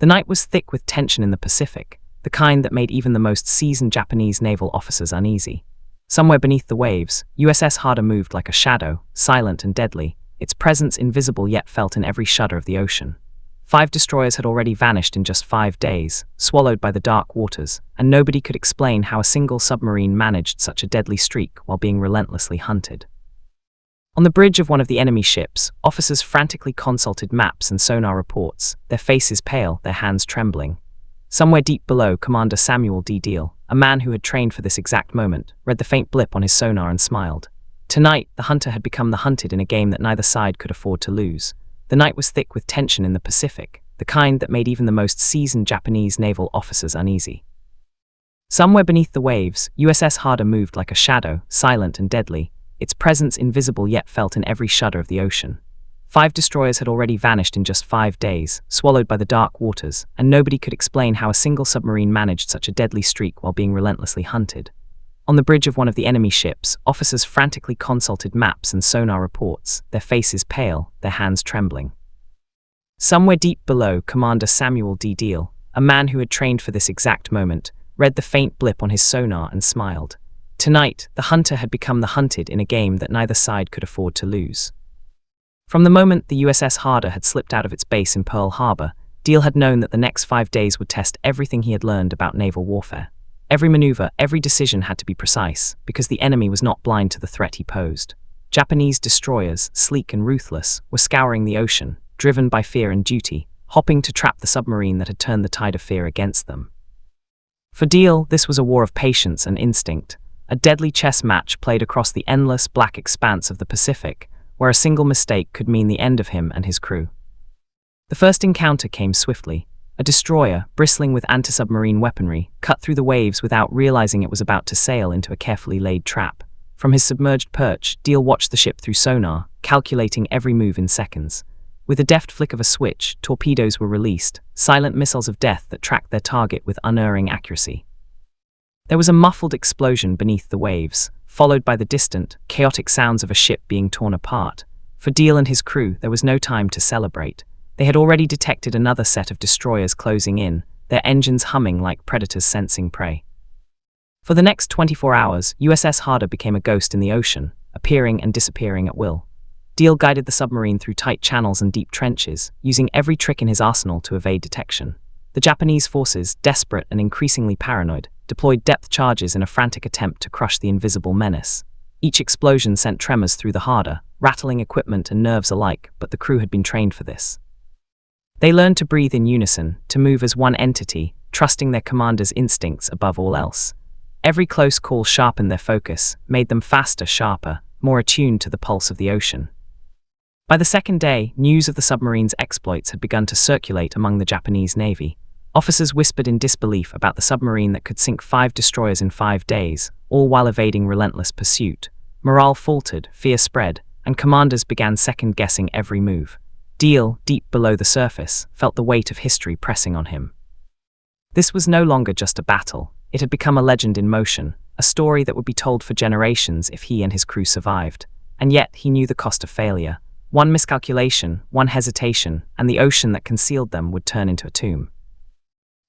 The night was thick with tension in the Pacific, the kind that made even the most seasoned Japanese naval officers uneasy. Somewhere beneath the waves, USS Harder moved like a shadow, silent and deadly, its presence invisible yet felt in every shudder of the ocean. 5 destroyers had already vanished in just 5 days, swallowed by the dark waters, and nobody could explain how a single submarine managed such a deadly streak while being relentlessly hunted. On the bridge of one of the enemy ships, officers frantically consulted maps and sonar reports, their faces pale, their hands trembling. Somewhere deep below, Commander Samuel D. Deal, a man who had trained for this exact moment, read the faint blip on his sonar and smiled. Tonight, the hunter had become the hunted in a game that neither side could afford to lose. The night was thick with tension in the Pacific, the kind that made even the most seasoned Japanese naval officers uneasy. Somewhere beneath the waves, USS Harder moved like a shadow, silent and deadly, its presence invisible yet felt in every shudder of the ocean. 5 destroyers had already vanished in just 5 days, swallowed by the dark waters, and nobody could explain how a single submarine managed such a deadly streak while being relentlessly hunted. On the bridge of one of the enemy ships, officers frantically consulted maps and sonar reports, their faces pale, their hands trembling. Somewhere deep below, Commander Samuel D. Deal, a man who had trained for this exact moment, read the faint blip on his sonar and smiled. Tonight, the hunter had become the hunted in a game that neither side could afford to lose. From the moment the USS Harder had slipped out of its base in Pearl Harbor, Deal had known that the next 5 days would test everything he had learned about naval warfare. Every maneuver, every decision had to be precise, because the enemy was not blind to the threat he posed. Japanese destroyers, sleek and ruthless, were scouring the ocean, driven by fear and duty, hopping to trap the submarine that had turned the tide of fear against them. For Deal, this was a war of patience and instinct, a deadly chess match played across the endless black expanse of the Pacific, where a single mistake could mean the end of him and his crew. The first encounter came swiftly. A destroyer, bristling with anti-submarine weaponry, cut through the waves without realizing it was about to sail into a carefully laid trap. From his submerged perch, Deal watched the ship through sonar, calculating every move in seconds. With a deft flick of a switch, torpedoes were released, silent missiles of death that tracked their target with unerring accuracy. There was a muffled explosion beneath the waves, followed by the distant, chaotic sounds of a ship being torn apart. For Deal and his crew, there was no time to celebrate. They had already detected another set of destroyers closing in, their engines humming like predators sensing prey. For the next 24 hours, USS Harder became a ghost in the ocean, appearing and disappearing at will. Deal guided the submarine through tight channels and deep trenches, using every trick in his arsenal to evade detection. The Japanese forces, desperate and increasingly paranoid, deployed depth charges in a frantic attempt to crush the invisible menace. Each explosion sent tremors through the Harder, rattling equipment and nerves alike, but the crew had been trained for this. They learned to breathe in unison, to move as one entity, trusting their commander's instincts above all else. Every close call sharpened their focus, made them faster, sharper, more attuned to the pulse of the ocean. By the second day, news of the submarine's exploits had begun to circulate among the Japanese Navy. Officers whispered in disbelief about the submarine that could sink 5 destroyers in 5 days, all while evading relentless pursuit. Morale faltered, fear spread, and commanders began second-guessing every move. Deal, deep below the surface, felt the weight of history pressing on him. This was no longer just a battle. It had become a legend in motion, a story that would be told for generations if he and his crew survived. And yet, he knew the cost of failure. One miscalculation, one hesitation, and the ocean that concealed them would turn into a tomb.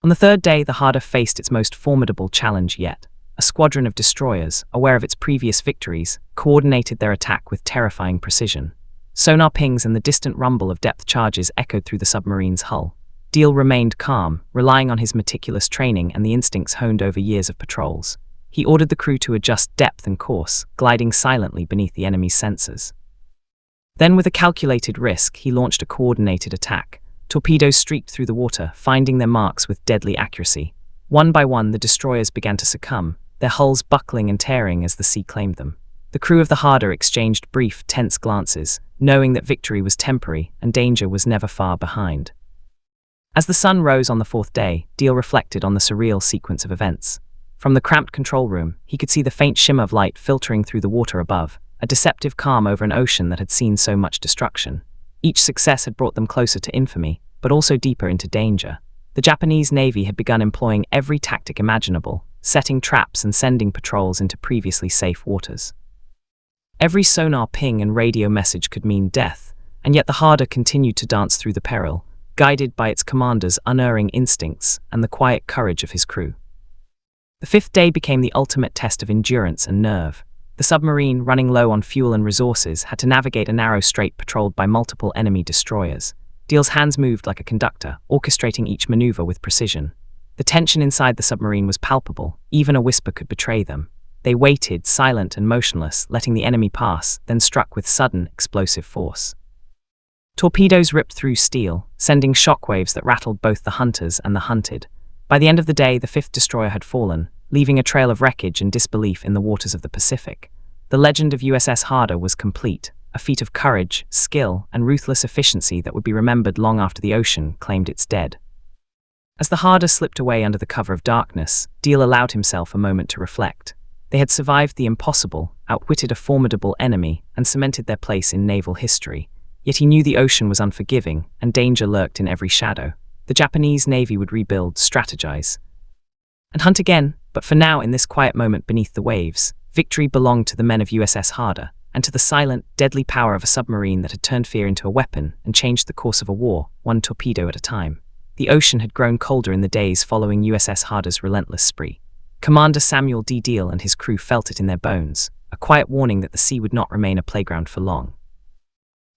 On the 3rd day, the Harder faced its most formidable challenge yet. A squadron of destroyers, aware of its previous victories, coordinated their attack with terrifying precision. Sonar pings and the distant rumble of depth charges echoed through the submarine's hull. Deal remained calm, relying on his meticulous training and the instincts honed over years of patrols. He ordered the crew to adjust depth and course, gliding silently beneath the enemy's sensors. Then, with a calculated risk, he launched a coordinated attack. Torpedoes streaked through the water, finding their marks with deadly accuracy. One by one, the destroyers began to succumb, their hulls buckling and tearing as the sea claimed them. The crew of the Harder exchanged brief, tense glances, knowing that victory was temporary and danger was never far behind. As the sun rose on the 4th day, Deal reflected on the surreal sequence of events. From the cramped control room, he could see the faint shimmer of light filtering through the water above, a deceptive calm over an ocean that had seen so much destruction. Each success had brought them closer to infamy, but also deeper into danger. The Japanese Navy had begun employing every tactic imaginable, setting traps and sending patrols into previously safe waters. Every sonar ping and radio message could mean death, and yet the Harder continued to dance through the peril, guided by its commander's unerring instincts and the quiet courage of his crew. The fifth day became the ultimate test of endurance and nerve. The submarine, running low on fuel and resources, had to navigate a narrow strait patrolled by multiple enemy destroyers. Deal's hands moved like a conductor, orchestrating each maneuver with precision. The tension inside the submarine was palpable. Even a whisper could betray them. They waited, silent and motionless, letting the enemy pass, then struck with sudden, explosive force. Torpedoes ripped through steel, sending shockwaves that rattled both the hunters and the hunted. By the end of the day, the fifth destroyer had fallen, leaving a trail of wreckage and disbelief in the waters of the Pacific. The legend of USS Harder was complete, a feat of courage, skill, and ruthless efficiency that would be remembered long after the ocean claimed its dead. As the Harder slipped away under the cover of darkness, Deal allowed himself a moment to reflect. They had survived the impossible, outwitted a formidable enemy, and cemented their place in naval history. Yet he knew the ocean was unforgiving, and danger lurked in every shadow. The Japanese Navy would rebuild, strategize, and hunt again, but for now, in this quiet moment beneath the waves, victory belonged to the men of USS Harder, and to the silent, deadly power of a submarine that had turned fear into a weapon and changed the course of a war, one torpedo at a time. The ocean had grown colder in the days following USS Harder's relentless spree. Commander Samuel D. Deal and his crew felt it in their bones, a quiet warning that the sea would not remain a playground for long.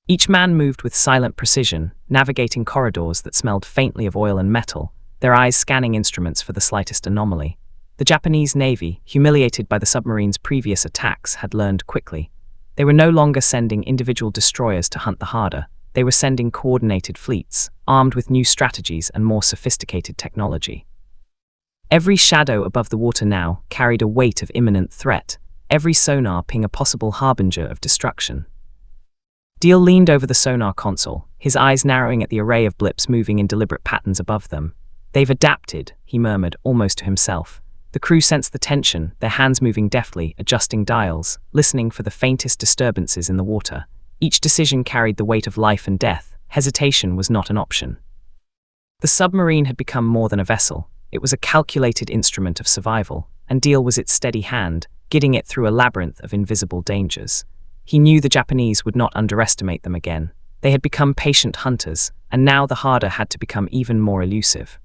Each man moved with silent precision, navigating corridors that smelled faintly of oil and metal, their eyes scanning instruments for the slightest anomaly. The Japanese Navy, humiliated by the submarine's previous attacks, had learned quickly. They were no longer sending individual destroyers to hunt the Harder. They were sending coordinated fleets, armed with new strategies and more sophisticated technology. Every shadow above the water now carried a weight of imminent threat, every sonar ping a possible harbinger of destruction. Deal leaned over the sonar console, his eyes narrowing at the array of blips moving in deliberate patterns above them. "They've adapted," he murmured, almost to himself. The crew sensed the tension, their hands moving deftly, adjusting dials, listening for the faintest disturbances in the water. Each decision carried the weight of life and death. Hesitation was not an option. The submarine had become more than a vessel. It was a calculated instrument of survival, and Deal was its steady hand, guiding it through a labyrinth of invisible dangers. He knew the Japanese would not underestimate them again. They had become patient hunters, and now the Harder had to become even more elusive.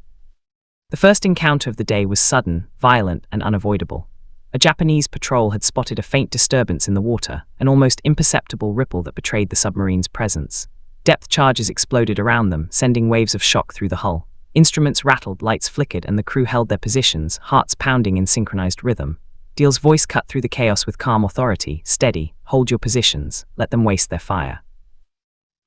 The first encounter of the day was sudden, violent, and unavoidable. A Japanese patrol had spotted a faint disturbance in the water, an almost imperceptible ripple that betrayed the submarine's presence. Depth charges exploded around them, sending waves of shock through the hull. Instruments rattled, lights flickered, and the crew held their positions, hearts pounding in synchronized rhythm. Deal's voice cut through the chaos with calm authority. "Steady, hold your positions, let them waste their fire."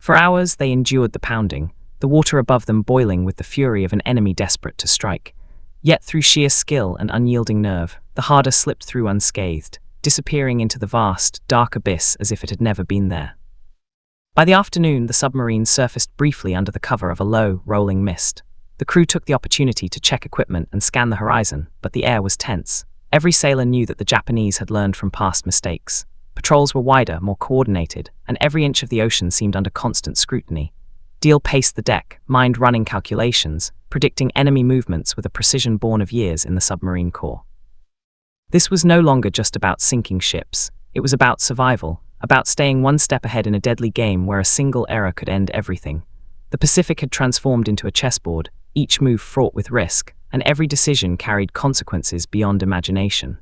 For hours they endured the pounding, the water above them boiling with the fury of an enemy desperate to strike. Yet through sheer skill and unyielding nerve, the Harder slipped through unscathed, disappearing into the vast, dark abyss as if it had never been there. By the afternoon, the submarine surfaced briefly under the cover of a low, rolling mist. The crew took the opportunity to check equipment and scan the horizon, but the air was tense. Every sailor knew that the Japanese had learned from past mistakes. Patrols were wider, more coordinated, and every inch of the ocean seemed under constant scrutiny. Deal paced the deck, mind running calculations, predicting enemy movements with a precision born of years in the submarine corps. This was no longer just about sinking ships. It was about survival, about staying one step ahead in a deadly game where a single error could end everything. The Pacific had transformed into a chessboard, each move fraught with risk, and every decision carried consequences beyond imagination.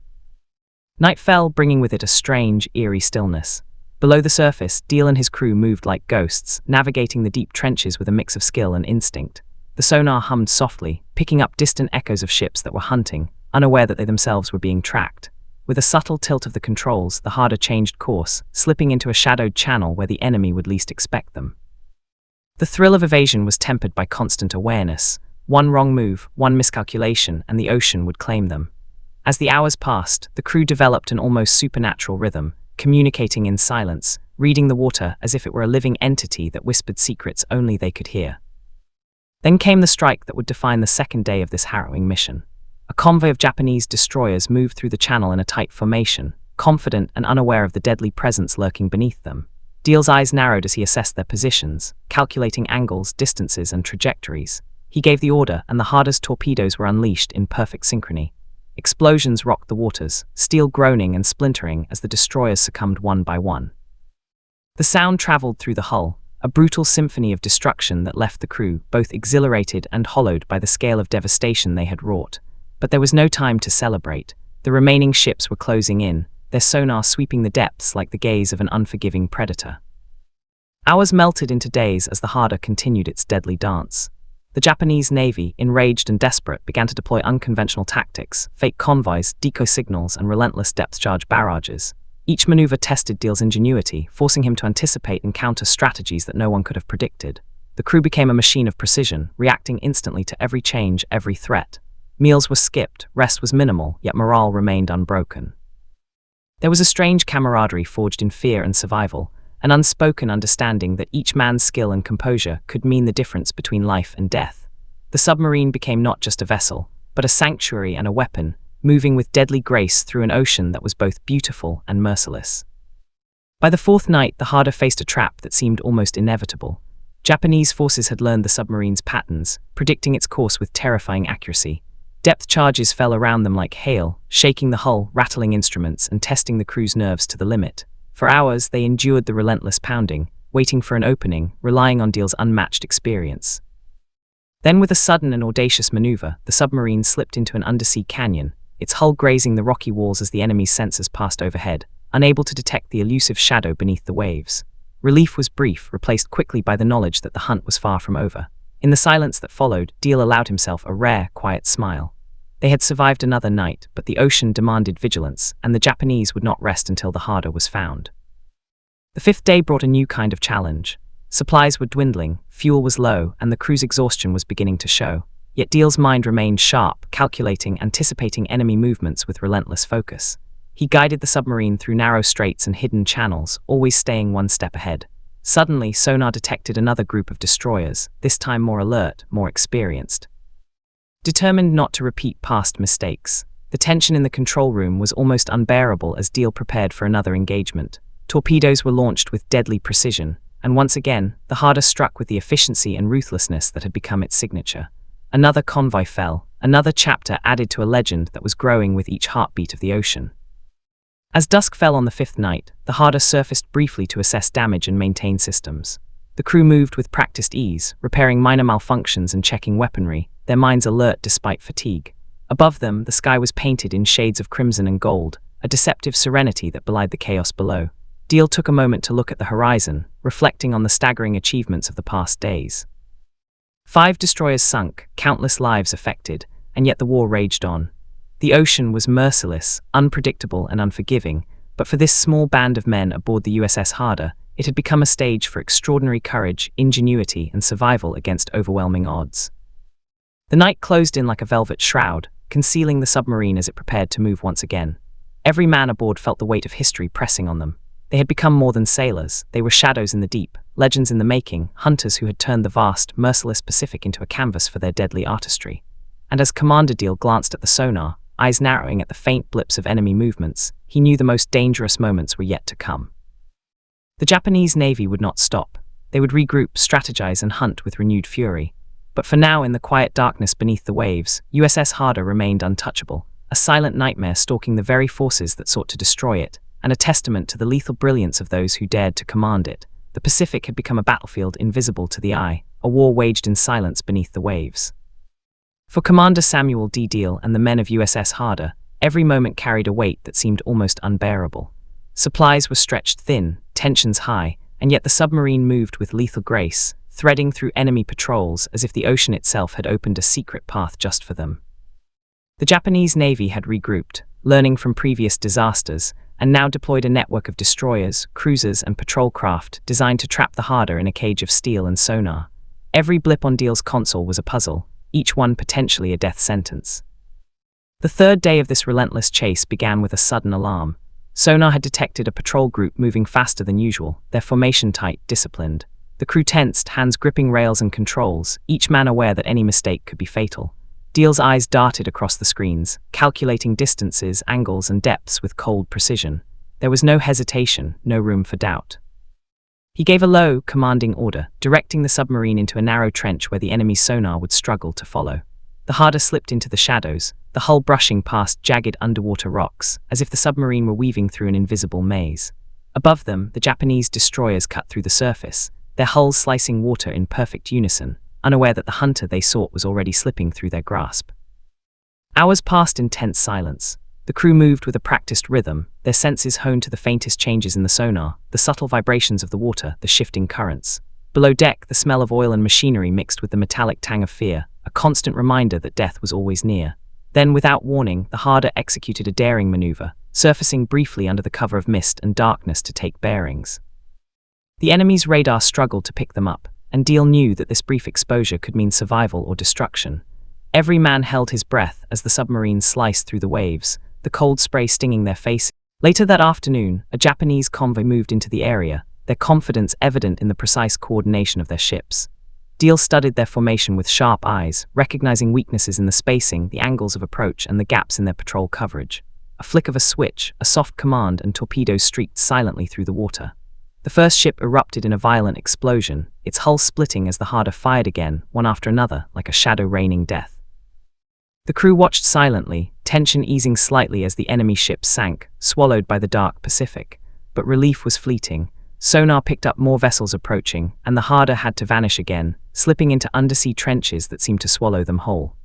Night fell, bringing with it a strange, eerie stillness. Below the surface, Deal and his crew moved like ghosts, navigating the deep trenches with a mix of skill and instinct. The sonar hummed softly, picking up distant echoes of ships that were hunting, unaware that they themselves were being tracked. With a subtle tilt of the controls, the Harder changed course, slipping into a shadowed channel where the enemy would least expect them. The thrill of evasion was tempered by constant awareness. One wrong move, one miscalculation, and the ocean would claim them. As the hours passed, the crew developed an almost supernatural rhythm, communicating in silence, reading the water as if it were a living entity that whispered secrets only they could hear. Then came the strike that would define the second day of this harrowing mission. A convoy of Japanese destroyers moved through the channel in a tight formation, confident and unaware of the deadly presence lurking beneath them. Deal's eyes narrowed as he assessed their positions, calculating angles, distances, and trajectories. He gave the order, and the Harder's torpedoes were unleashed in perfect synchrony. Explosions rocked the waters, steel groaning and splintering as the destroyers succumbed one by one. The sound traveled through the hull, a brutal symphony of destruction that left the crew both exhilarated and hollowed by the scale of devastation they had wrought. But there was no time to celebrate. The remaining ships were closing in, their sonar sweeping the depths like the gaze of an unforgiving predator. Hours melted into days as the Harder continued its deadly dance. The Japanese Navy, enraged and desperate, began to deploy unconventional tactics, fake convoys, decoy signals, and relentless depth-charge barrages. Each maneuver tested Deal's ingenuity, forcing him to anticipate and counter strategies that no one could have predicted. The crew became a machine of precision, reacting instantly to every change, every threat. Meals were skipped, rest was minimal, yet morale remained unbroken. There was a strange camaraderie forged in fear and survival, an unspoken understanding that each man's skill and composure could mean the difference between life and death. The submarine became not just a vessel, but a sanctuary and a weapon, moving with deadly grace through an ocean that was both beautiful and merciless. By the fourth night, the Harder faced a trap that seemed almost inevitable. Japanese forces had learned the submarine's patterns, predicting its course with terrifying accuracy. Depth charges fell around them like hail, shaking the hull, rattling instruments, and testing the crew's nerves to the limit. For hours, they endured the relentless pounding, waiting for an opening, relying on Deal's unmatched experience. Then, with a sudden and audacious maneuver, the submarine slipped into an undersea canyon, its hull grazing the rocky walls as the enemy's sensors passed overhead, unable to detect the elusive shadow beneath the waves. Relief was brief, replaced quickly by the knowledge that the hunt was far from over. In the silence that followed, Deal allowed himself a rare, quiet smile. They had survived another night, but the ocean demanded vigilance, and the Japanese would not rest until the Harder was found. The fifth day brought a new kind of challenge. Supplies were dwindling, fuel was low, and the crew's exhaustion was beginning to show. Yet Deal's mind remained sharp, calculating, anticipating enemy movements with relentless focus. He guided the submarine through narrow straits and hidden channels, always staying one step ahead. Suddenly, sonar detected another group of destroyers, this time more alert, more experienced. Determined not to repeat past mistakes, the tension in the control room was almost unbearable as Deal prepared for another engagement. Torpedoes were launched with deadly precision, and once again, the Harder struck with the efficiency and ruthlessness that had become its signature. Another convoy fell, another chapter added to a legend that was growing with each heartbeat of the ocean. As dusk fell on the fifth night, the Harder surfaced briefly to assess damage and maintain systems. The crew moved with practiced ease, repairing minor malfunctions and checking weaponry, their minds alert despite fatigue. Above them, the sky was painted in shades of crimson and gold, a deceptive serenity that belied the chaos below. Deal took a moment to look at the horizon, reflecting on the staggering achievements of the past days. 5 destroyers sunk, countless lives affected, and yet the war raged on. The ocean was merciless, unpredictable, and unforgiving, but for this small band of men aboard the USS Harder, it had become a stage for extraordinary courage, ingenuity, and survival against overwhelming odds. The night closed in like a velvet shroud, concealing the submarine as it prepared to move once again. Every man aboard felt the weight of history pressing on them. They had become more than sailors, they were shadows in the deep, legends in the making, hunters who had turned the vast, merciless Pacific into a canvas for their deadly artistry. And as Commander Deal glanced at the sonar, eyes narrowing at the faint blips of enemy movements, he knew the most dangerous moments were yet to come. The Japanese Navy would not stop. They would regroup, strategize, and hunt with renewed fury. But for now, in the quiet darkness beneath the waves, USS Harder remained untouchable, a silent nightmare stalking the very forces that sought to destroy it, and a testament to the lethal brilliance of those who dared to command it. The Pacific had become a battlefield invisible to the eye, a war waged in silence beneath the waves. For Commander Samuel D. Deal and the men of USS Harder, every moment carried a weight that seemed almost unbearable. Supplies were stretched thin, tensions high, and yet the submarine moved with lethal grace, threading through enemy patrols as if the ocean itself had opened a secret path just for them. The Japanese Navy had regrouped, learning from previous disasters, and now deployed a network of destroyers, cruisers, and patrol craft designed to trap the Harder in a cage of steel and sonar. Every blip on Deal's console was a puzzle, each one potentially a death sentence. The third day of this relentless chase began with a sudden alarm. Sonar had detected a patrol group moving faster than usual, their formation tight, disciplined. The crew tensed, hands gripping rails and controls, each man aware that any mistake could be fatal. Deal's eyes darted across the screens, calculating distances, angles, and depths with cold precision. There was no hesitation, no room for doubt. He gave a low, commanding order, directing the submarine into a narrow trench where the enemy's sonar would struggle to follow. The Harder slipped into the shadows, the hull brushing past jagged underwater rocks, as if the submarine were weaving through an invisible maze. Above them, the Japanese destroyers cut through the surface, their hulls slicing water in perfect unison, unaware that the hunter they sought was already slipping through their grasp. Hours passed in tense silence. The crew moved with a practiced rhythm, their senses honed to the faintest changes in the sonar, the subtle vibrations of the water, the shifting currents. Below deck, the smell of oil and machinery mixed with the metallic tang of fear, a constant reminder that death was always near. Then, without warning, the Harder executed a daring maneuver, surfacing briefly under the cover of mist and darkness to take bearings. The enemy's radar struggled to pick them up, and Deal knew that this brief exposure could mean survival or destruction. Every man held his breath as the submarine sliced through the waves, the cold spray stinging their faces. Later that afternoon, a Japanese convoy moved into the area, their confidence evident in the precise coordination of their ships. Deal studied their formation with sharp eyes, recognizing weaknesses in the spacing, the angles of approach, and the gaps in their patrol coverage. A flick of a switch, a soft command, and torpedoes streaked silently through the water. The first ship erupted in a violent explosion, its hull splitting as the Harder fired again, one after another, like a shadow raining death. The crew watched silently, tension easing slightly as the enemy ship sank, swallowed by the dark Pacific. But relief was fleeting. Sonar picked up more vessels approaching, and the Harder had to vanish again, slipping into undersea trenches that seemed to swallow them whole.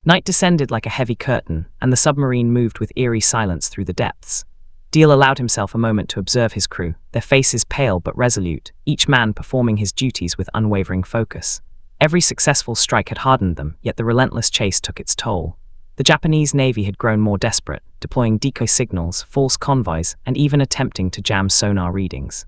Night descended like a heavy curtain, and the submarine moved with eerie silence through the depths. Deal allowed himself a moment to observe his crew, their faces pale but resolute, each man performing his duties with unwavering focus. Every successful strike had hardened them, yet the relentless chase took its toll. The Japanese Navy had grown more desperate, deploying decoy signals, false convoys, and even attempting to jam sonar readings.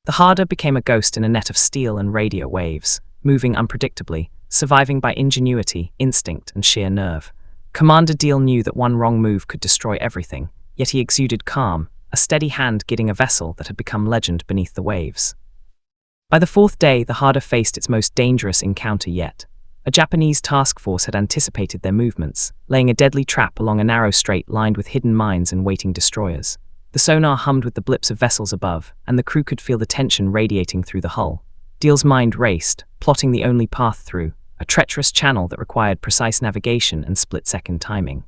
The Harder became a ghost in a net of steel and radio waves, moving unpredictably, surviving by ingenuity, instinct, and sheer nerve. Commander Deal knew that one wrong move could destroy everything, yet he exuded calm, a steady hand guiding a vessel that had become legend beneath the waves. By the fourth day, the Harder faced its most dangerous encounter yet. A Japanese task force had anticipated their movements, laying a deadly trap along a narrow strait lined with hidden mines and waiting destroyers. The sonar hummed with the blips of vessels above, and the crew could feel the tension radiating through the hull. Deal's mind raced, plotting the only path through, a treacherous channel that required precise navigation and split-second timing.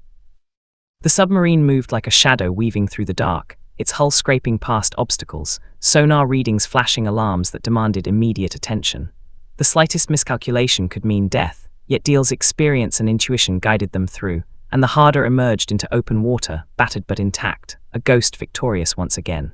The submarine moved like a shadow weaving through the dark, its hull scraping past obstacles, sonar readings flashing alarms that demanded immediate attention. The slightest miscalculation could mean death, yet Deal's experience and intuition guided them through, and the Harder emerged into open water, battered but intact, a ghost victorious once again.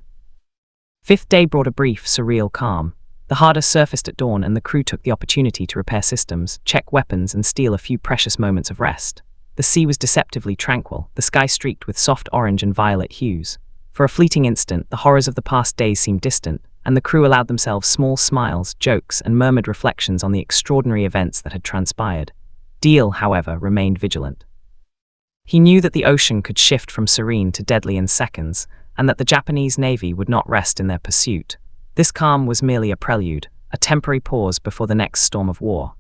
Fifth day brought a brief, surreal calm. The Harder surfaced at dawn, and the crew took the opportunity to repair systems, check weapons, and steal a few precious moments of rest. The sea was deceptively tranquil, the sky streaked with soft orange and violet hues. For a fleeting instant, the horrors of the past days seemed distant, and the crew allowed themselves small smiles, jokes, and murmured reflections on the extraordinary events that had transpired. Deal, however, remained vigilant. He knew that the ocean could shift from serene to deadly in seconds, and that the Japanese Navy would not rest in their pursuit. This calm was merely a prelude, a temporary pause before the next storm of war.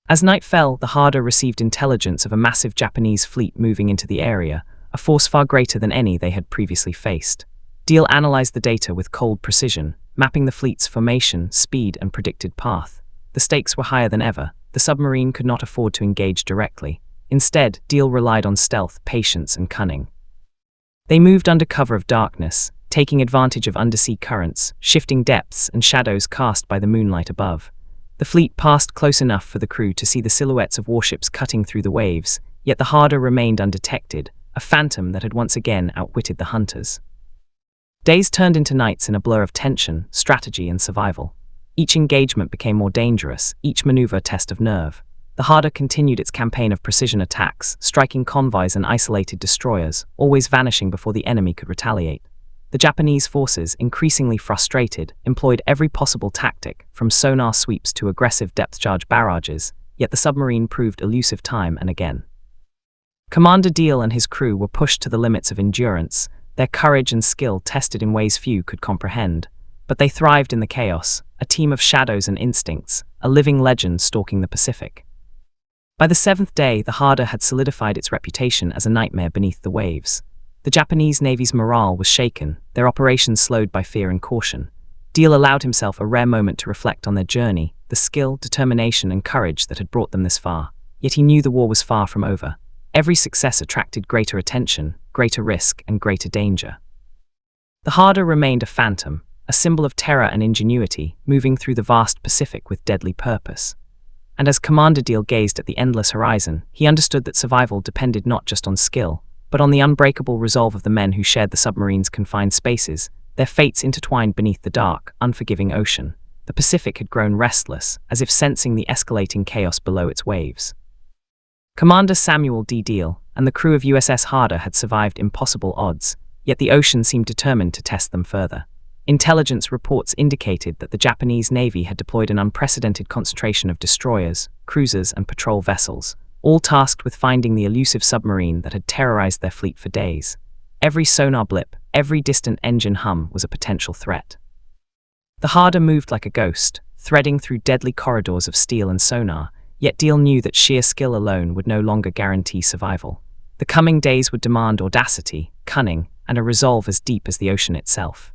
As night fell, the Harder received intelligence of a massive Japanese fleet moving into the area, a force far greater than any they had previously faced. Deal analyzed the data with cold precision, mapping the fleet's formation, speed, and predicted path. The stakes were higher than ever. The submarine could not afford to engage directly. Instead, Deal relied on stealth, patience, and cunning. They moved under cover of darkness, taking advantage of undersea currents, shifting depths, and shadows cast by the moonlight above. The fleet passed close enough for the crew to see the silhouettes of warships cutting through the waves, yet the Harder remained undetected, a phantom that had once again outwitted the hunters. Days turned into nights in a blur of tension, strategy, and survival. Each engagement became more dangerous, each maneuver a test of nerve. The Harder continued its campaign of precision attacks, striking convoys and isolated destroyers, always vanishing before the enemy could retaliate. The Japanese forces, increasingly frustrated, employed every possible tactic, from sonar sweeps to aggressive depth-charge barrages, yet the submarine proved elusive time and again. Commander Deal and his crew were pushed to the limits of endurance, their courage and skill tested in ways few could comprehend. But they thrived in the chaos, a team of shadows and instincts, a living legend stalking the Pacific. By the seventh day, the Harder had solidified its reputation as a nightmare beneath the waves. The Japanese Navy's morale was shaken, their operations slowed by fear and caution. Deal allowed himself a rare moment to reflect on their journey, the skill, determination, and courage that had brought them this far. Yet he knew the war was far from over. Every success attracted greater attention, greater risk, and greater danger. The Harder remained a phantom, a symbol of terror and ingenuity, moving through the vast Pacific with deadly purpose. And as Commander Deal gazed at the endless horizon, he understood that survival depended not just on skill, but on the unbreakable resolve of the men who shared the submarine's confined spaces, their fates intertwined beneath the dark, unforgiving ocean. The Pacific had grown restless, as if sensing the escalating chaos below its waves. Commander Samuel D. Deal and the crew of USS Harder had survived impossible odds, yet the ocean seemed determined to test them further. Intelligence reports indicated that the Japanese Navy had deployed an unprecedented concentration of destroyers, cruisers, and patrol vessels, all tasked with finding the elusive submarine that had terrorized their fleet for days. Every sonar blip, every distant engine hum was a potential threat. The Harder moved like a ghost, threading through deadly corridors of steel and sonar, yet Deal knew that sheer skill alone would no longer guarantee survival. The coming days would demand audacity, cunning, and a resolve as deep as the ocean itself.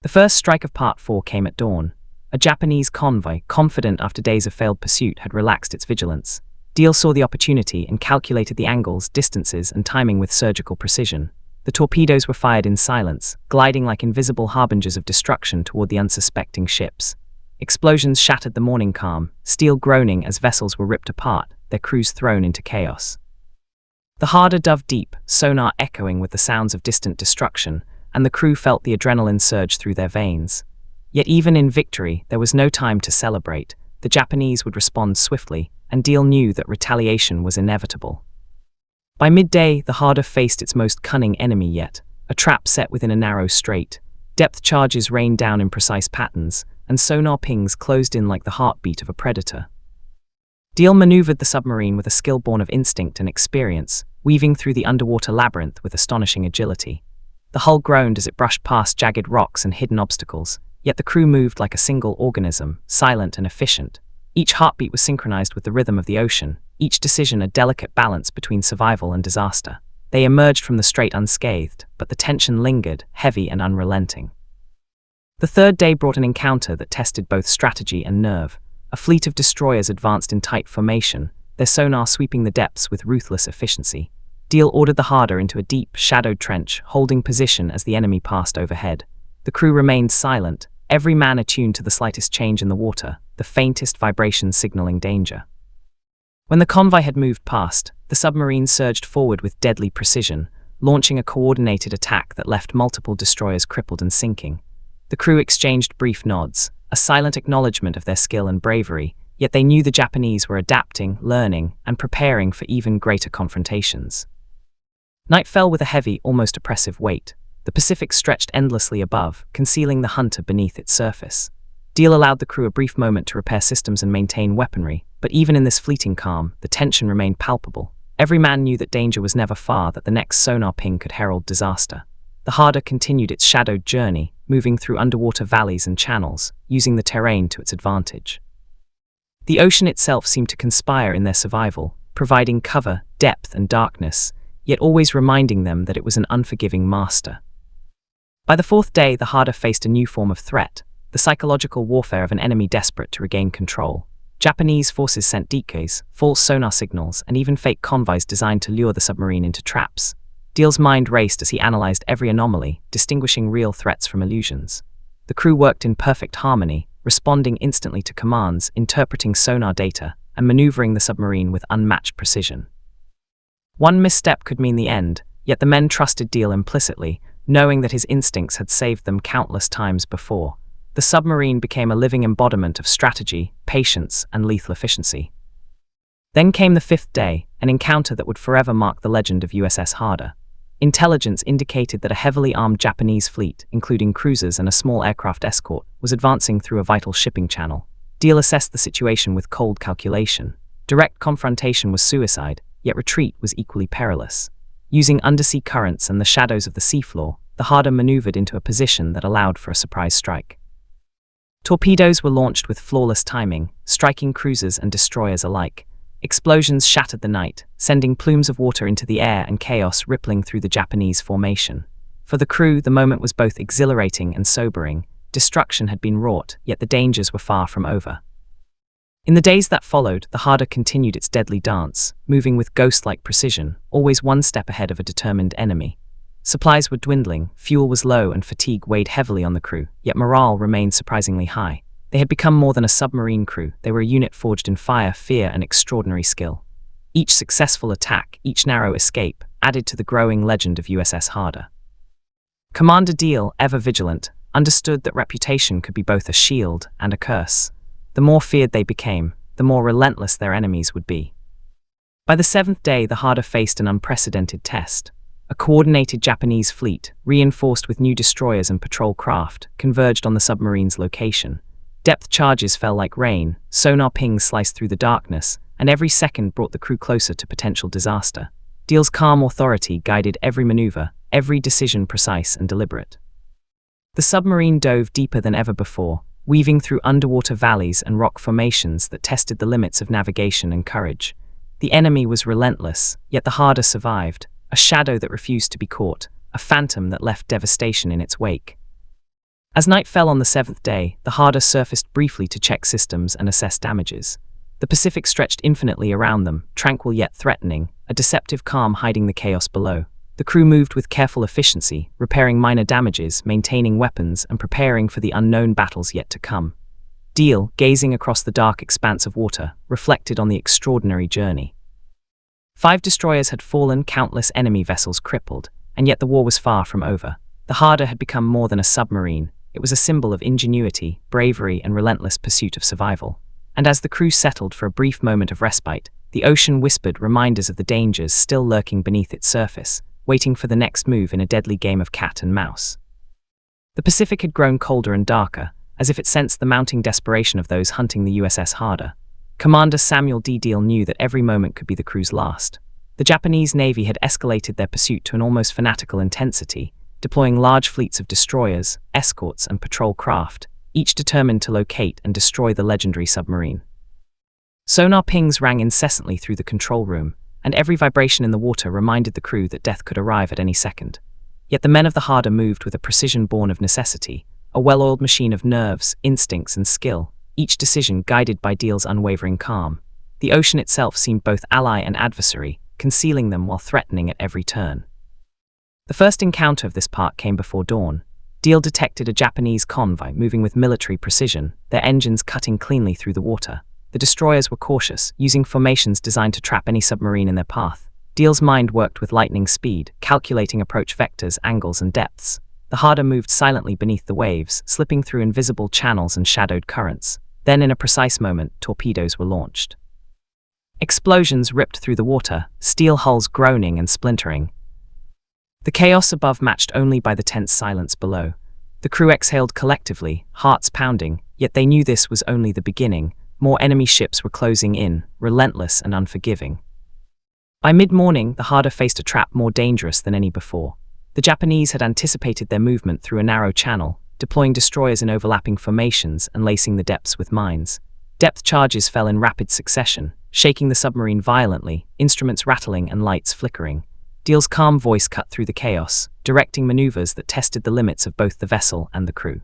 The first strike of Part 4 came at dawn. A Japanese convoy, confident after days of failed pursuit, had relaxed its vigilance. Deal saw the opportunity and calculated the angles, distances, and timing with surgical precision. The torpedoes were fired in silence, gliding like invisible harbingers of destruction toward the unsuspecting ships. Explosions shattered the morning calm, steel groaning as vessels were ripped apart, their crews thrown into chaos. The Harder dove deep, sonar echoing with the sounds of distant destruction, and the crew felt the adrenaline surge through their veins. Yet even in victory, there was no time to celebrate. The Japanese would respond swiftly, and Deal knew that retaliation was inevitable. By midday, the Harder faced its most cunning enemy yet, a trap set within a narrow strait. Depth charges rained down in precise patterns, and sonar pings closed in like the heartbeat of a predator. Deal maneuvered the submarine with a skill born of instinct and experience, weaving through the underwater labyrinth with astonishing agility. The hull groaned as it brushed past jagged rocks and hidden obstacles, yet the crew moved like a single organism, silent and efficient. Each heartbeat was synchronized with the rhythm of the ocean, each decision a delicate balance between survival and disaster. They emerged from the strait unscathed, but the tension lingered, heavy and unrelenting. The third day brought an encounter that tested both strategy and nerve. A fleet of destroyers advanced in tight formation, their sonar sweeping the depths with ruthless efficiency. Deal ordered the Harder into a deep, shadowed trench, holding position as the enemy passed overhead. The crew remained silent, every man attuned to the slightest change in the water, the faintest vibration signaling danger. When the convoy had moved past, the submarine surged forward with deadly precision, launching a coordinated attack that left multiple destroyers crippled and sinking. The crew exchanged brief nods, a silent acknowledgement of their skill and bravery, yet they knew the Japanese were adapting, learning, and preparing for even greater confrontations. Night fell with a heavy, almost oppressive weight. The Pacific stretched endlessly above, concealing the hunter beneath its surface. Deal allowed the crew a brief moment to repair systems and maintain weaponry, but even in this fleeting calm, the tension remained palpable. Every man knew that danger was never far, that the next sonar ping could herald disaster. The Harder continued its shadowed journey, moving through underwater valleys and channels, using the terrain to its advantage. The ocean itself seemed to conspire in their survival, providing cover, depth, and darkness, yet always reminding them that it was an unforgiving master. By the fourth day, the Harder faced a new form of threat, the psychological warfare of an enemy desperate to regain control. Japanese forces sent decoys, false sonar signals, and even fake convoys designed to lure the submarine into traps. Deal's mind raced as he analyzed every anomaly, distinguishing real threats from illusions. The crew worked in perfect harmony, responding instantly to commands, interpreting sonar data, and maneuvering the submarine with unmatched precision. One misstep could mean the end, yet the men trusted Deal implicitly, knowing that his instincts had saved them countless times before. The submarine became a living embodiment of strategy, patience, and lethal efficiency. Then came the fifth day, an encounter that would forever mark the legend of USS Harder. Intelligence indicated that a heavily armed Japanese fleet, including cruisers and a small aircraft escort, was advancing through a vital shipping channel. Deal assessed the situation with cold calculation. Direct confrontation was suicide, yet retreat was equally perilous. Using undersea currents and the shadows of the seafloor, the Harder maneuvered into a position that allowed for a surprise strike. Torpedoes were launched with flawless timing, striking cruisers and destroyers alike. Explosions shattered the night, sending plumes of water into the air and chaos rippling through the Japanese formation. For the crew, the moment was both exhilarating and sobering. Destruction had been wrought, yet the dangers were far from over. In the days that followed, the Harder continued its deadly dance, moving with ghost-like precision, always one step ahead of a determined enemy. Supplies were dwindling, fuel was low, and fatigue weighed heavily on the crew, yet morale remained surprisingly high. They had become more than a submarine crew. They were a unit forged in fire, fear, and extraordinary skill. Each successful attack, each narrow escape, added to the growing legend of USS Harder. Commander Deal, ever vigilant, understood that reputation could be both a shield and a curse. The more feared they became, the more relentless their enemies would be. By the seventh day, the Harder faced an unprecedented test. A coordinated Japanese fleet, reinforced with new destroyers and patrol craft, converged on the submarine's location. Depth charges fell like rain, sonar pings sliced through the darkness, and every second brought the crew closer to potential disaster. Deal's calm authority guided every maneuver, every decision precise and deliberate. The submarine dove deeper than ever before, weaving through underwater valleys and rock formations that tested the limits of navigation and courage. The enemy was relentless, yet the Harder survived, a shadow that refused to be caught, a phantom that left devastation in its wake. As night fell on the seventh day, the Harder surfaced briefly to check systems and assess damages. The Pacific stretched infinitely around them, tranquil yet threatening, a deceptive calm hiding the chaos below. The crew moved with careful efficiency, repairing minor damages, maintaining weapons, and preparing for the unknown battles yet to come. Deal, gazing across the dark expanse of water, reflected on the extraordinary journey. 5 destroyers had fallen, countless enemy vessels crippled, and yet the war was far from over. The Harder had become more than a submarine. It was a symbol of ingenuity, bravery, and relentless pursuit of survival. And as the crew settled for a brief moment of respite, the ocean whispered reminders of the dangers still lurking beneath its surface, waiting for the next move in a deadly game of cat and mouse. The Pacific had grown colder and darker, as if it sensed the mounting desperation of those hunting the USS Harder. Commander Samuel D. Deal knew that every moment could be the crew's last. The Japanese Navy had escalated their pursuit to an almost fanatical intensity, deploying large fleets of destroyers, escorts, and patrol craft, each determined to locate and destroy the legendary submarine. Sonar pings rang incessantly through the control room, and every vibration in the water reminded the crew that death could arrive at any second. Yet the men of the Harder moved with a precision born of necessity, a well-oiled machine of nerves, instincts, and skill, each decision guided by Deal's unwavering calm. The ocean itself seemed both ally and adversary, concealing them while threatening at every turn. The first encounter of this part came before dawn. Deal detected a Japanese convoy moving with military precision, their engines cutting cleanly through the water. The destroyers were cautious, using formations designed to trap any submarine in their path. Deal's mind worked with lightning speed, calculating approach vectors, angles, and depths. The Harder moved silently beneath the waves, slipping through invisible channels and shadowed currents. Then, in a precise moment, torpedoes were launched. Explosions ripped through the water, steel hulls groaning and splintering. The chaos above matched only by the tense silence below. The crew exhaled collectively, hearts pounding, yet they knew this was only the beginning. More enemy ships were closing in, relentless and unforgiving. By mid-morning, the Harder faced a trap more dangerous than any before. The Japanese had anticipated their movement through a narrow channel, deploying destroyers in overlapping formations and lacing the depths with mines. Depth charges fell in rapid succession, shaking the submarine violently, instruments rattling and lights flickering. Deal's calm voice cut through the chaos, directing maneuvers that tested the limits of both the vessel and the crew.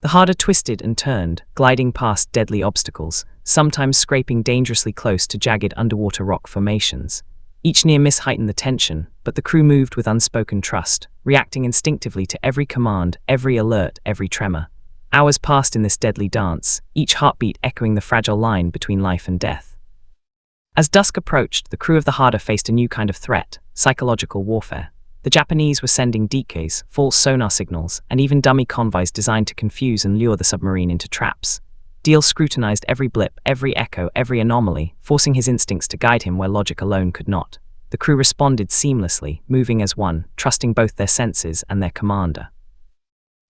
The Harder twisted and turned, gliding past deadly obstacles, sometimes scraping dangerously close to jagged underwater rock formations. Each near miss heightened the tension, but the crew moved with unspoken trust, reacting instinctively to every command, every alert, every tremor. Hours passed in this deadly dance, each heartbeat echoing the fragile line between life and death. As dusk approached, the crew of the Harder faced a new kind of threat, psychological warfare. The Japanese were sending decoys, false sonar signals, and even dummy convoys designed to confuse and lure the submarine into traps. Deal scrutinized every blip, every echo, every anomaly, forcing his instincts to guide him where logic alone could not. The crew responded seamlessly, moving as one, trusting both their senses and their commander.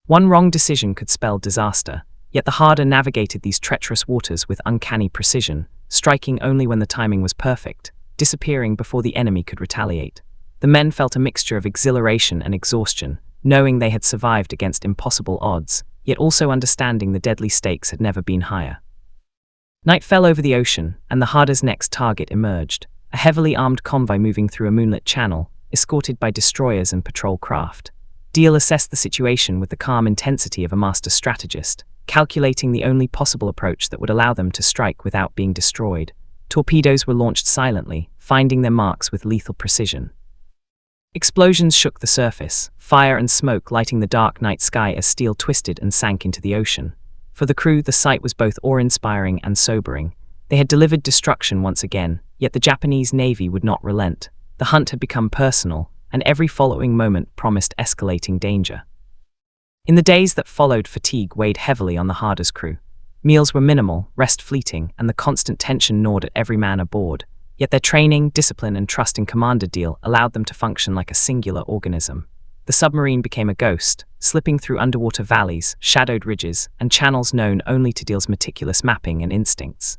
One wrong decision could spell disaster, yet the Harder navigated these treacherous waters with uncanny precision, striking only when the timing was perfect, disappearing before the enemy could retaliate. The men felt a mixture of exhilaration and exhaustion, knowing they had survived against impossible odds, yet also understanding the deadly stakes had never been higher. Night fell over the ocean, and the Harder's next target emerged, a heavily armed convoy moving through a moonlit channel, escorted by destroyers and patrol craft. Deal assessed the situation with the calm intensity of a master strategist, calculating the only possible approach that would allow them to strike without being destroyed. Torpedoes were launched silently, finding their marks with lethal precision. Explosions shook the surface, fire and smoke lighting the dark night sky as steel twisted and sank into the ocean. For the crew, the sight was both awe-inspiring and sobering. They had delivered destruction once again, yet the Japanese Navy would not relent. The hunt had become personal, and every following moment promised escalating danger. In the days that followed, fatigue weighed heavily on the Harder's crew. Meals were minimal, rest fleeting, and the constant tension gnawed at every man aboard. Yet their training, discipline, and trust in Commander Deal allowed them to function like a singular organism. The submarine became a ghost, slipping through underwater valleys, shadowed ridges, and channels known only to Deal's meticulous mapping and instincts.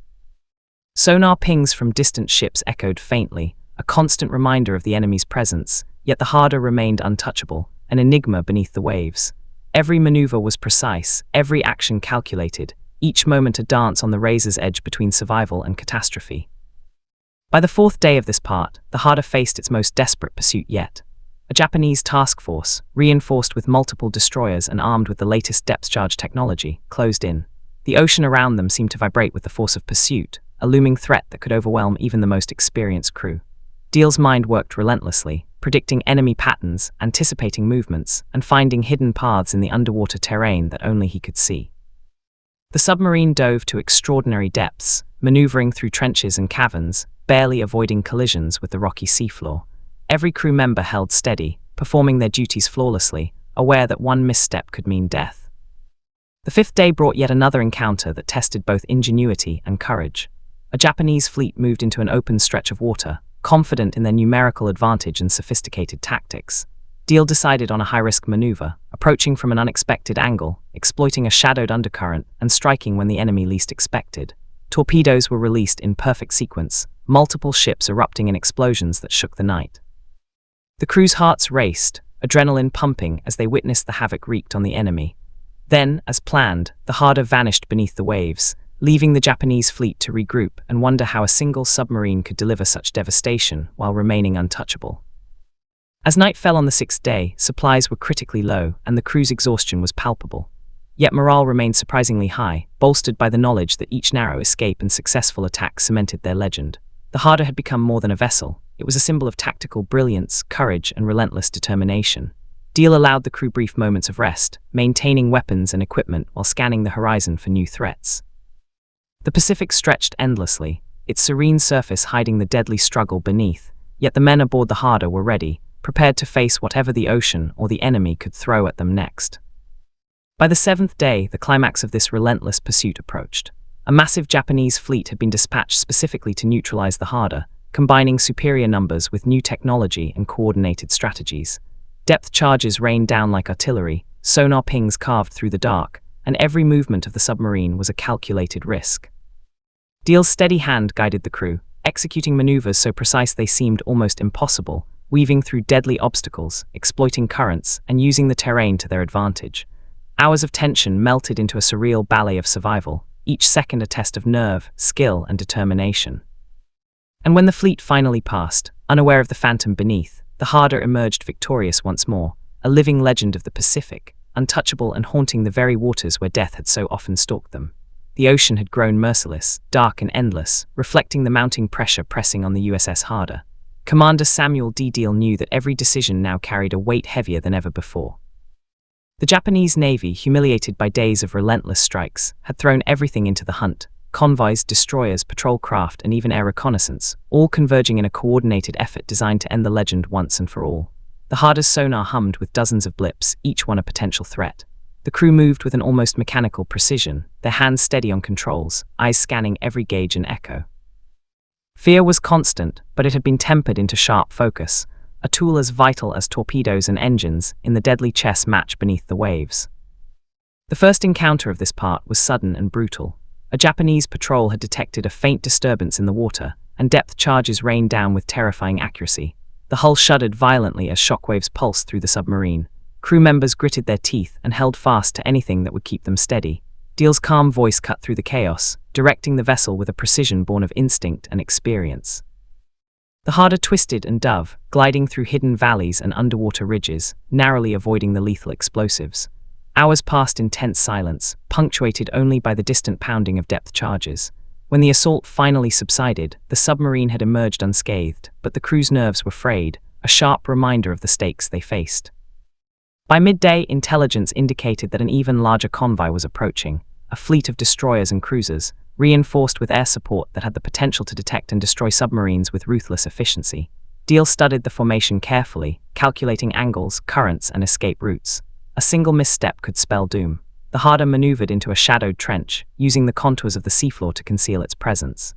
Sonar pings from distant ships echoed faintly, a constant reminder of the enemy's presence, yet the Harder remained untouchable, an enigma beneath the waves. Every maneuver was precise, every action calculated, each moment a dance on the razor's edge between survival and catastrophe. By the fourth day of this part, the Harder faced its most desperate pursuit yet. A Japanese task force, reinforced with multiple destroyers and armed with the latest depth-charge technology, closed in. The ocean around them seemed to vibrate with the force of pursuit, a looming threat that could overwhelm even the most experienced crew. Deal's mind worked relentlessly, predicting enemy patterns, anticipating movements, and finding hidden paths in the underwater terrain that only he could see. The submarine dove to extraordinary depths, maneuvering through trenches and caverns, barely avoiding collisions with the rocky seafloor. Every crew member held steady, performing their duties flawlessly, aware that one misstep could mean death. The fifth day brought yet another encounter that tested both ingenuity and courage. A Japanese fleet moved into an open stretch of water, confident in their numerical advantage and sophisticated tactics. Deal decided on a high-risk maneuver, approaching from an unexpected angle, exploiting a shadowed undercurrent, and striking when the enemy least expected. Torpedoes were released in perfect sequence, multiple ships erupting in explosions that shook the night. The crew's hearts raced, adrenaline pumping as they witnessed the havoc wreaked on the enemy. Then, as planned, the Harder vanished beneath the waves, leaving the Japanese fleet to regroup and wonder how a single submarine could deliver such devastation while remaining untouchable. As night fell on the sixth day, supplies were critically low and the crew's exhaustion was palpable. Yet morale remained surprisingly high, bolstered by the knowledge that each narrow escape and successful attack cemented their legend. The Harder had become more than a vessel. It was a symbol of tactical brilliance, courage, and relentless determination. Deal allowed the crew brief moments of rest, maintaining weapons and equipment while scanning the horizon for new threats. The Pacific stretched endlessly, its serene surface hiding the deadly struggle beneath, yet the men aboard the Harder were ready, prepared to face whatever the ocean or the enemy could throw at them next. By the seventh day, the climax of this relentless pursuit approached. A massive Japanese fleet had been dispatched specifically to neutralize the Harder, combining superior numbers with new technology and coordinated strategies. Depth charges rained down like artillery, sonar pings carved through the dark, and every movement of the submarine was a calculated risk. Deal's steady hand guided the crew, executing maneuvers so precise they seemed almost impossible, weaving through deadly obstacles, exploiting currents, and using the terrain to their advantage. Hours of tension melted into a surreal ballet of survival, each second a test of nerve, skill, and determination. And when the fleet finally passed, unaware of the phantom beneath, the Harder emerged victorious once more, a living legend of the Pacific, untouchable and haunting the very waters where death had so often stalked them. The ocean had grown merciless, dark and endless, reflecting the mounting pressure pressing on the USS Harder. Commander Samuel D. Deal knew that every decision now carried a weight heavier than ever before. The Japanese Navy, humiliated by days of relentless strikes, had thrown everything into the hunt: convoys, destroyers, patrol craft, and even air reconnaissance, all converging in a coordinated effort designed to end the legend once and for all. The Harder's sonar hummed with dozens of blips, each one a potential threat. The crew moved with an almost mechanical precision, their hands steady on controls, eyes scanning every gauge and echo. Fear was constant, but it had been tempered into sharp focus, a tool as vital as torpedoes and engines in the deadly chess match beneath the waves. The first encounter of this part was sudden and brutal. A Japanese patrol had detected a faint disturbance in the water, and depth charges rained down with terrifying accuracy. The hull shuddered violently as shockwaves pulsed through the submarine. Crew members gritted their teeth and held fast to anything that would keep them steady. Deal's calm voice cut through the chaos, directing the vessel with a precision born of instinct and experience. The Harder twisted and dove, gliding through hidden valleys and underwater ridges, narrowly avoiding the lethal explosives. Hours passed in tense silence, punctuated only by the distant pounding of depth charges. When the assault finally subsided, the submarine had emerged unscathed, but the crew's nerves were frayed, a sharp reminder of the stakes they faced. By midday, intelligence indicated that an even larger convoy was approaching, a fleet of destroyers and cruisers, reinforced with air support that had the potential to detect and destroy submarines with ruthless efficiency. Deal studied the formation carefully, calculating angles, currents, and escape routes. A single misstep could spell doom. The Harder maneuvered into a shadowed trench, using the contours of the seafloor to conceal its presence.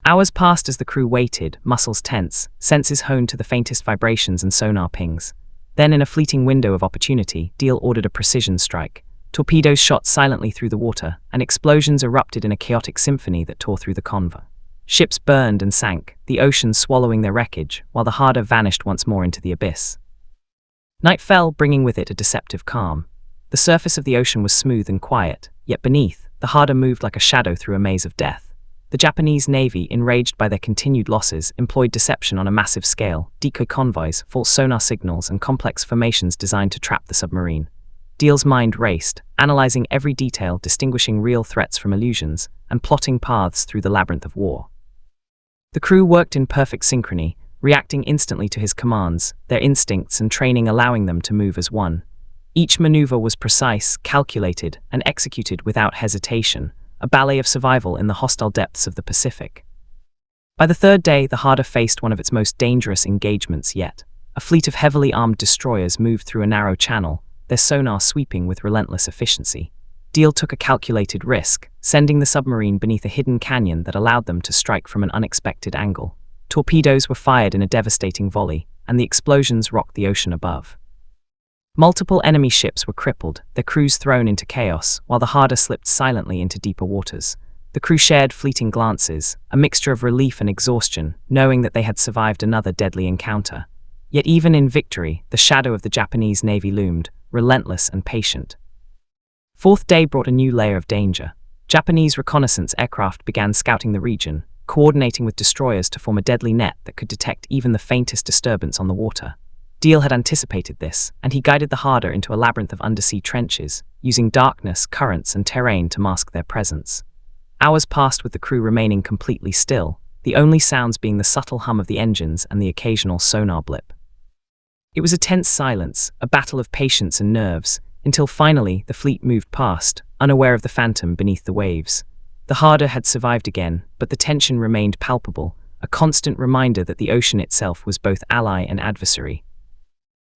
Hours passed as the crew waited, muscles tense, senses honed to the faintest vibrations and sonar pings. Then, in a fleeting window of opportunity, Deal ordered a precision strike. Torpedoes shot silently through the water, and explosions erupted in a chaotic symphony that tore through the convoy. Ships burned and sank, the ocean swallowing their wreckage, while the Harder vanished once more into the abyss. Night fell, bringing with it a deceptive calm. The surface of the ocean was smooth and quiet, yet beneath, the Harder moved like a shadow through a maze of death. The Japanese Navy, enraged by their continued losses, employed deception on a massive scale, decoy convoys, false sonar signals, and complex formations designed to trap the submarine. Deal's mind raced, analyzing every detail, distinguishing real threats from illusions, and plotting paths through the labyrinth of war. The crew worked in perfect synchrony, reacting instantly to his commands, their instincts and training allowing them to move as one. Each maneuver was precise, calculated, and executed without hesitation, a ballet of survival in the hostile depths of the Pacific. By the third day, the Harder faced one of its most dangerous engagements yet. A fleet of heavily armed destroyers moved through a narrow channel, their sonar sweeping with relentless efficiency. Deal took a calculated risk, sending the submarine beneath a hidden canyon that allowed them to strike from an unexpected angle. Torpedoes were fired in a devastating volley, and the explosions rocked the ocean above. Multiple enemy ships were crippled, their crews thrown into chaos, while the Harder slipped silently into deeper waters. The crew shared fleeting glances, a mixture of relief and exhaustion, knowing that they had survived another deadly encounter. Yet even in victory, the shadow of the Japanese Navy loomed, relentless and patient. Fourth day brought a new layer of danger. Japanese reconnaissance aircraft began scouting the region, coordinating with destroyers to form a deadly net that could detect even the faintest disturbance on the water. Deal had anticipated this, and he guided the Harder into a labyrinth of undersea trenches, using darkness, currents, and terrain to mask their presence. Hours passed with the crew remaining completely still, the only sounds being the subtle hum of the engines and the occasional sonar blip. It was a tense silence, a battle of patience and nerves, until finally the fleet moved past, unaware of the phantom beneath the waves. The Harder had survived again, but the tension remained palpable, a constant reminder that the ocean itself was both ally and adversary.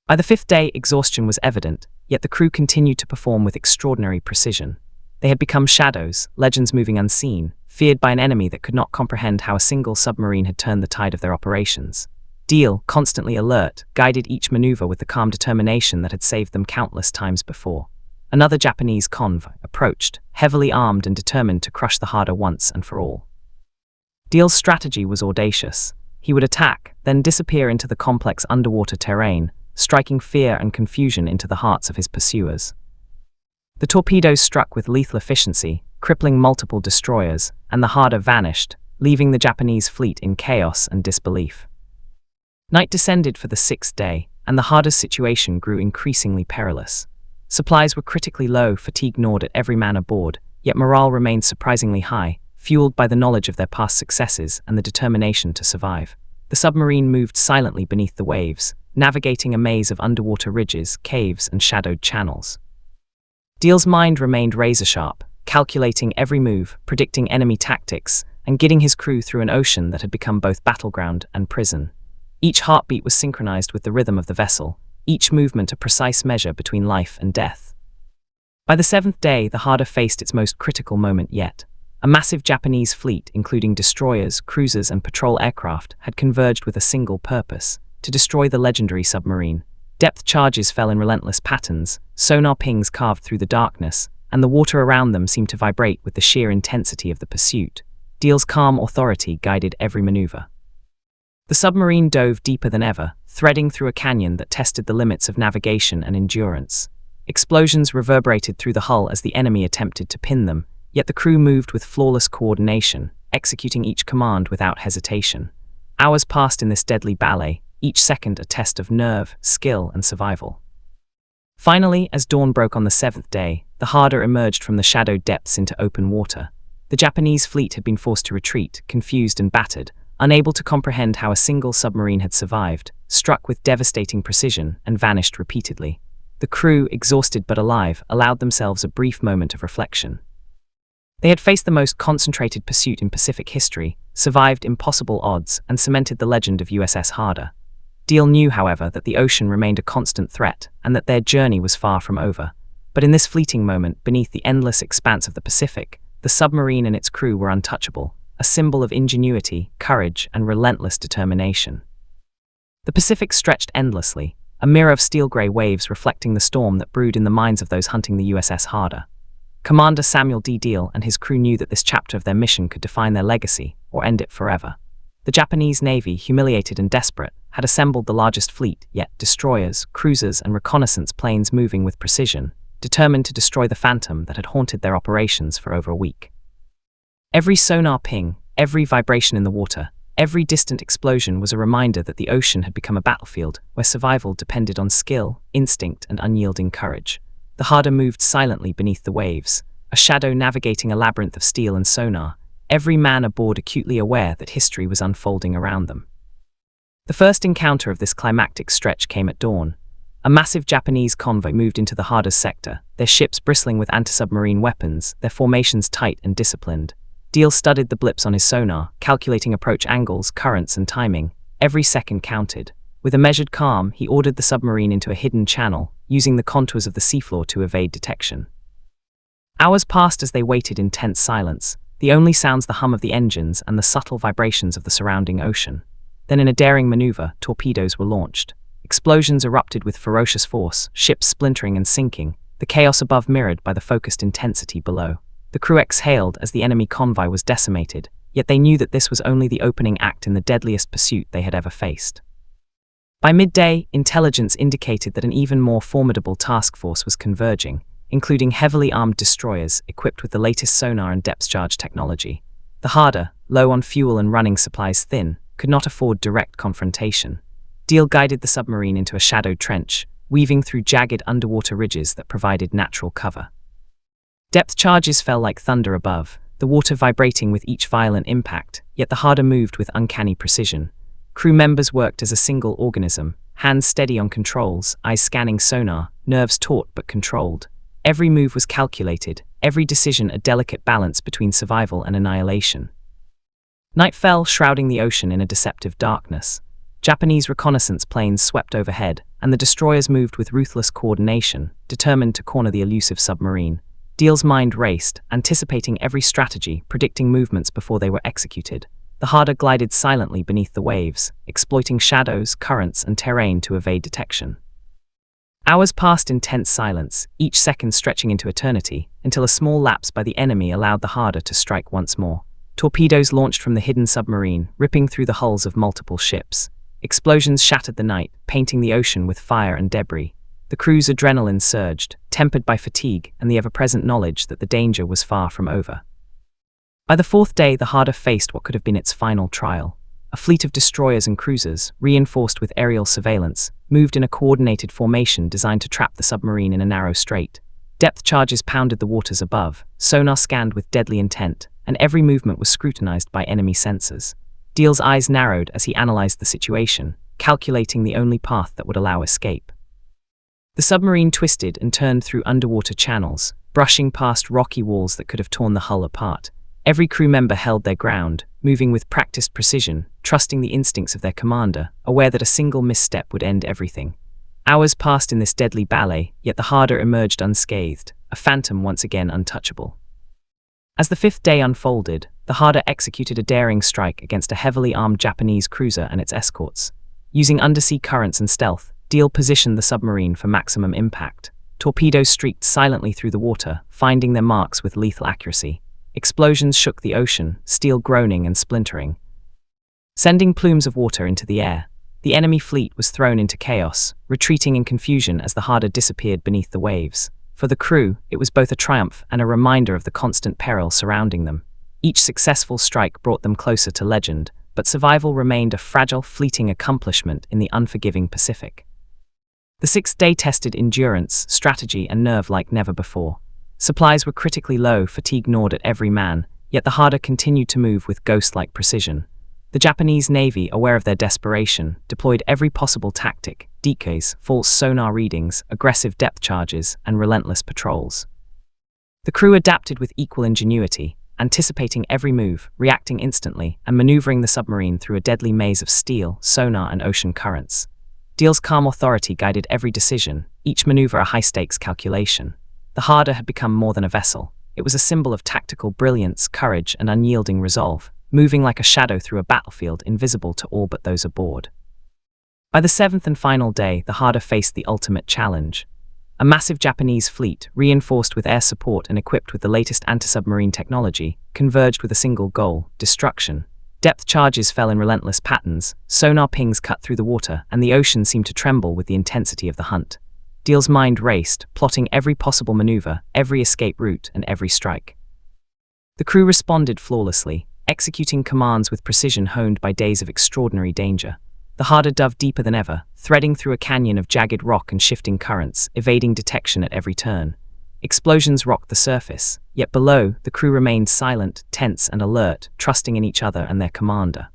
By the fifth day, exhaustion was evident, yet the crew continued to perform with extraordinary precision. They had become shadows, legends moving unseen, feared by an enemy that could not comprehend how a single submarine had turned the tide of their operations. Deal, constantly alert, guided each maneuver with the calm determination that had saved them countless times before. Another Japanese convoy approached, heavily armed and determined to crush the Harder once and for all. Deal's strategy was audacious. He would attack, then disappear into the complex underwater terrain, striking fear and confusion into the hearts of his pursuers. The torpedoes struck with lethal efficiency, crippling multiple destroyers, and the Harder vanished, leaving the Japanese fleet in chaos and disbelief. Night descended for the sixth day, and the Harder's situation grew increasingly perilous. Supplies were critically low, fatigue gnawed at every man aboard, yet morale remained surprisingly high, fueled by the knowledge of their past successes and the determination to survive. The submarine moved silently beneath the waves, navigating a maze of underwater ridges, caves, and shadowed channels. Deal's mind remained razor-sharp, calculating every move, predicting enemy tactics, and guiding his crew through an ocean that had become both battleground and prison. Each heartbeat was synchronized with the rhythm of the vessel, each movement a precise measure between life and death. By the seventh day, the Harder faced its most critical moment yet. A massive Japanese fleet, including destroyers, cruisers, and patrol aircraft, had converged with a single purpose: to destroy the legendary submarine. Depth charges fell in relentless patterns, sonar pings carved through the darkness, and the water around them seemed to vibrate with the sheer intensity of the pursuit. Deal's calm authority guided every maneuver. The submarine dove deeper than ever, threading through a canyon that tested the limits of navigation and endurance. Explosions reverberated through the hull as the enemy attempted to pin them, yet the crew moved with flawless coordination, executing each command without hesitation. Hours passed in this deadly ballet, each second a test of nerve, skill, and survival. Finally, as dawn broke on the seventh day, the Harder emerged from the shadowed depths into open water. The Japanese fleet had been forced to retreat, confused and battered, unable to comprehend how a single submarine had survived, struck with devastating precision and vanished repeatedly. The crew, exhausted but alive, allowed themselves a brief moment of reflection. They had faced the most concentrated pursuit in Pacific history, survived impossible odds, and cemented the legend of USS Harder. Deal knew, however, that the ocean remained a constant threat and that their journey was far from over. But in this fleeting moment, beneath the endless expanse of the Pacific, the submarine and its crew were untouchable, a symbol of ingenuity, courage, and relentless determination. The Pacific stretched endlessly, a mirror of steel-grey waves reflecting the storm that brewed in the minds of those hunting the USS Harder. Commander Samuel D. Deal and his crew knew that this chapter of their mission could define their legacy or end it forever. The Japanese Navy, humiliated and desperate, had assembled the largest fleet, yet destroyers, cruisers, and reconnaissance planes moving with precision, determined to destroy the phantom that had haunted their operations for over a week. Every sonar ping, every vibration in the water, every distant explosion was a reminder that the ocean had become a battlefield where survival depended on skill, instinct, and unyielding courage. The Harder moved silently beneath the waves, a shadow navigating a labyrinth of steel and sonar, every man aboard acutely aware that history was unfolding around them. The first encounter of this climactic stretch came at dawn. A massive Japanese convoy moved into the Harder's sector, their ships bristling with anti-submarine weapons, their formations tight and disciplined. Deal studied the blips on his sonar, calculating approach angles, currents, and timing. Every second counted. With a measured calm, he ordered the submarine into a hidden channel, using the contours of the seafloor to evade detection. Hours passed as they waited in tense silence, the only sounds the hum of the engines and the subtle vibrations of the surrounding ocean. Then in a daring maneuver, torpedoes were launched. Explosions erupted with ferocious force, ships splintering and sinking, the chaos above mirrored by the focused intensity below. The crew exhaled as the enemy convoy was decimated, yet they knew that this was only the opening act in the deadliest pursuit they had ever faced. By midday, intelligence indicated that an even more formidable task force was converging, including heavily armed destroyers equipped with the latest sonar and depth charge technology. The Harder, low on fuel and running supplies thin, could not afford direct confrontation. Deal guided the submarine into a shadowed trench, weaving through jagged underwater ridges that provided natural cover. Depth charges fell like thunder above, the water vibrating with each violent impact, yet the Harder moved with uncanny precision. Crew members worked as a single organism, hands steady on controls, eyes scanning sonar, nerves taut but controlled. Every move was calculated, every decision a delicate balance between survival and annihilation. Night fell, shrouding the ocean in a deceptive darkness. Japanese reconnaissance planes swept overhead, and the destroyers moved with ruthless coordination, determined to corner the elusive submarine. Deal's mind raced, anticipating every strategy, predicting movements before they were executed. The Harder glided silently beneath the waves, exploiting shadows, currents, and terrain to evade detection. Hours passed in tense silence, each second stretching into eternity, until a small lapse by the enemy allowed the Harder to strike once more. Torpedoes launched from the hidden submarine, ripping through the hulls of multiple ships. Explosions shattered the night, painting the ocean with fire and debris. The crew's adrenaline surged, tempered by fatigue and the ever-present knowledge that the danger was far from over. By the fourth day, the Harder faced what could have been its final trial. A fleet of destroyers and cruisers, reinforced with aerial surveillance, moved in a coordinated formation designed to trap the submarine in a narrow strait. Depth charges pounded the waters above, sonar scanned with deadly intent, and every movement was scrutinized by enemy sensors. Deal's eyes narrowed as he analyzed the situation, calculating the only path that would allow escape. The submarine twisted and turned through underwater channels, brushing past rocky walls that could have torn the hull apart. Every crew member held their ground, moving with practiced precision, trusting the instincts of their commander, aware that a single misstep would end everything. Hours passed in this deadly ballet, yet the Harder emerged unscathed, a phantom once again untouchable. As the fifth day unfolded, the Harder executed a daring strike against a heavily armed Japanese cruiser and its escorts. Using undersea currents and stealth, Deal positioned the submarine for maximum impact. Torpedoes streaked silently through the water, finding their marks with lethal accuracy. Explosions shook the ocean, steel groaning and splintering, sending plumes of water into the air. The enemy fleet was thrown into chaos, retreating in confusion as the Harder disappeared beneath the waves. For the crew, it was both a triumph and a reminder of the constant peril surrounding them. Each successful strike brought them closer to legend, but survival remained a fragile, fleeting accomplishment in the unforgiving Pacific. The sixth day tested endurance, strategy, and nerve like never before. Supplies were critically low, fatigue gnawed at every man, yet the Harder continued to move with ghost-like precision. The Japanese Navy, aware of their desperation, deployed every possible tactic: decoys, false sonar readings, aggressive depth charges, and relentless patrols. The crew adapted with equal ingenuity, anticipating every move, reacting instantly, and maneuvering the submarine through a deadly maze of steel, sonar, and ocean currents. Deal's calm authority guided every decision, each maneuver a high-stakes calculation. The Harder had become more than a vessel. It was a symbol of tactical brilliance, courage, and unyielding resolve, moving like a shadow through a battlefield invisible to all but those aboard. By the seventh and final day, the Harder faced the ultimate challenge. A massive Japanese fleet, reinforced with air support and equipped with the latest anti-submarine technology, converged with a single goal: destruction. Depth charges fell in relentless patterns, sonar pings cut through the water, and the ocean seemed to tremble with the intensity of the hunt. Deal's mind raced, plotting every possible maneuver, every escape route, and every strike. The crew responded flawlessly, executing commands with precision honed by days of extraordinary danger. The Harder dove deeper than ever, threading through a canyon of jagged rock and shifting currents, evading detection at every turn. Explosions rocked the surface, yet below, the crew remained silent, tense, and alert, trusting in each other and their commander.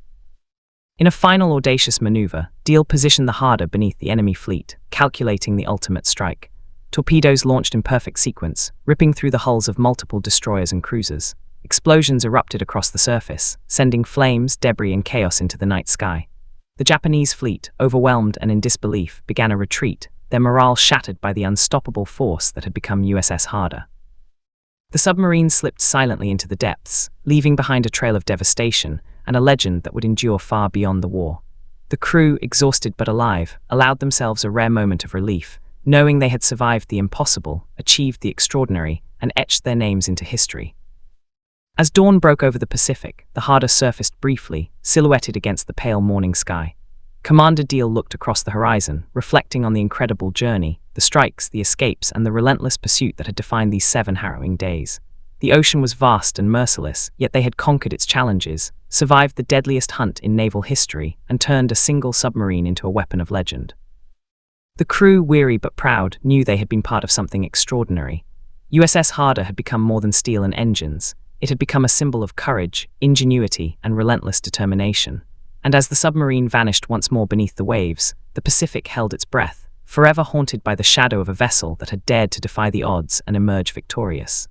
In a final audacious maneuver, Deal positioned the Harder beneath the enemy fleet, calculating the ultimate strike. Torpedoes launched in perfect sequence, ripping through the hulls of multiple destroyers and cruisers. Explosions erupted across the surface, sending flames, debris, and chaos into the night sky. The Japanese fleet, overwhelmed and in disbelief, began a retreat, their morale shattered by the unstoppable force that had become USS Harder. The submarine slipped silently into the depths, leaving behind a trail of devastation and a legend that would endure far beyond the war. The crew, exhausted but alive, allowed themselves a rare moment of relief, knowing they had survived the impossible, achieved the extraordinary, and etched their names into history. As dawn broke over the Pacific, the Harder surfaced briefly, silhouetted against the pale morning sky. Commander Deal looked across the horizon, reflecting on the incredible journey, the strikes, the escapes, and the relentless pursuit that had defined these 7 harrowing days. The ocean was vast and merciless, yet they had conquered its challenges, survived the deadliest hunt in naval history, and turned a single submarine into a weapon of legend. The crew, weary but proud, knew they had been part of something extraordinary. USS Harder had become more than steel and engines. It had become a symbol of courage, ingenuity, and relentless determination. And as the submarine vanished once more beneath the waves, the Pacific held its breath, forever haunted by the shadow of a vessel that had dared to defy the odds and emerge victorious.